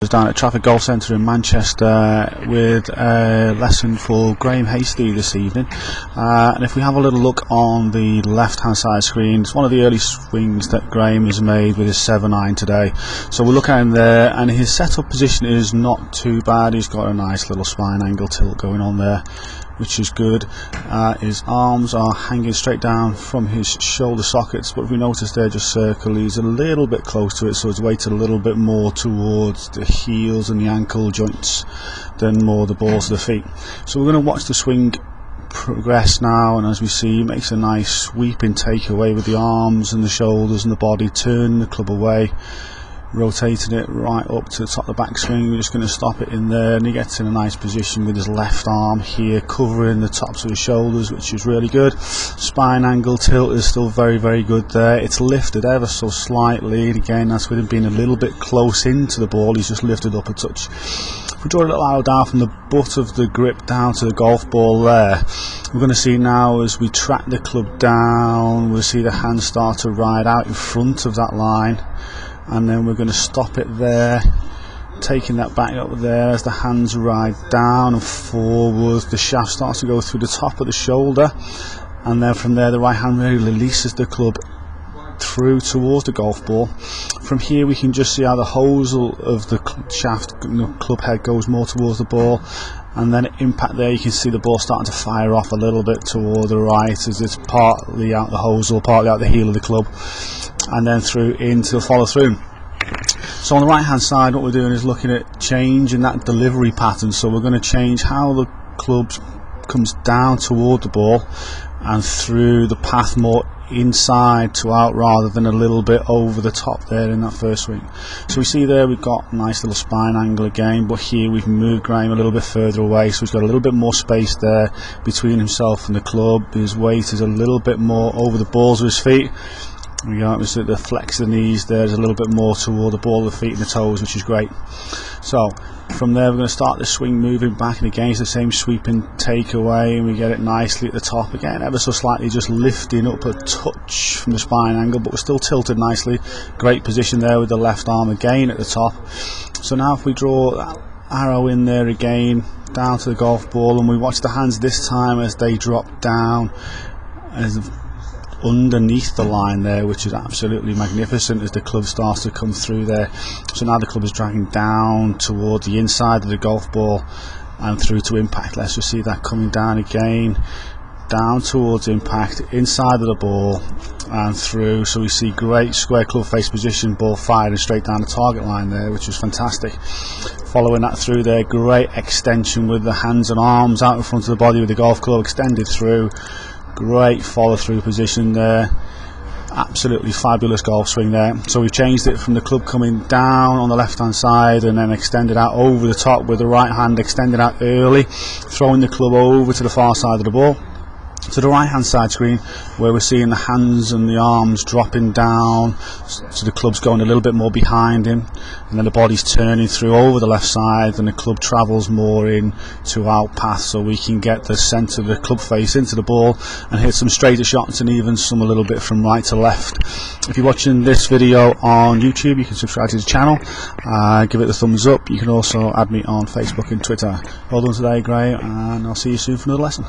Down at Trafford Golf Centre in Manchester with a lesson for Graham Hasty this evening, and if we have a little look on the left hand side screen, it's one of the early swings that Graham has made with his 7-iron today. So we'll look at him there, and his setup position is not too bad. He's got a nice little spine angle tilt going on there, which is good. His arms are hanging straight down from his shoulder sockets, but if we notice there, just circle, he's a little bit close to it, so it's weighted a little bit more towards the heels and the ankle joints than more the balls of the feet. So we're going to watch the swing progress now, and as we see, he makes a nice sweeping takeaway with the arms and the shoulders and the body, turning the club away, rotating it right up to the top of the backswing. We're just going to stop it in there, and he gets in a nice position with his left arm here covering the tops of his shoulders, which is really good. Spine angle tilt is still very good there. It's lifted ever so slightly, and again that's with him being a little bit close into the ball. He's just lifted up a touch. If we draw a little arrow down from the butt of the grip down to the golf ball there, we're going to see now as we track the club down, we'll see the hands start to ride out in front of that line, and then we're going to stop it there, taking that back up there as the hands ride down and forwards. The shaft starts to go through the top of the shoulder, and then from there the right hand really releases the club through towards the golf ball. From here we can just see how the hosel of the shaft, the club head, goes more towards the ball, and then at impact there you can see the ball starting to fire off a little bit toward the right as it's partly out the hosel, partly out the heel of the club, and then through into the follow through. So on the right hand side, what we're doing is looking at changing that delivery pattern. So we're going to change how the club comes down toward the ball and through the path more inside to out rather than a little bit over the top there in that first swing. So we see there we've got a nice little spine angle again, but here we've moved Graham a little bit further away, so he's got a little bit more space there between himself and the club. His weight is a little bit more over the balls of his feet. We got the flex of the knees, there's a little bit more toward the ball of the feet and the toes, which is great. So from there we're going to start the swing moving back, and again it's the same sweeping takeaway, and we get it nicely at the top again, ever so slightly just lifting up a touch from the spine angle, but we're still tilted nicely. Great position there with the left arm again at the top. So now if we draw that arrow in there again down to the golf ball, and we watch the hands this time as they drop down as underneath the line there, which is absolutely magnificent as the club starts to come through there. So now the club is dragging down toward the inside of the golf ball and through to impact. Let's just see that coming down again, down towards impact, inside of the ball and through. So we see great square club face position, ball fired and straight down the target line there, which was fantastic. Following that through there, great extension with the hands and arms out in front of the body with the golf club extended through. Great follow through position there, absolutely fabulous golf swing there. So we've changed it from the club coming down on the left hand side and then extended out over the top with the right hand extended out early, throwing the club over to the far side of the ball to the right hand side screen, where we're seeing the hands and the arms dropping down, so the club's going a little bit more behind him, and then the body's turning through over the left side, and the club travels more in to out path, so we can get the centre of the club face into the ball and hit some straighter shots and even some a little bit from right to left. If you're watching this video on YouTube, you can subscribe to the channel, give it a thumbs up. You can also add me on Facebook and Twitter. Well done today, Graham, and I'll see you soon for another lesson.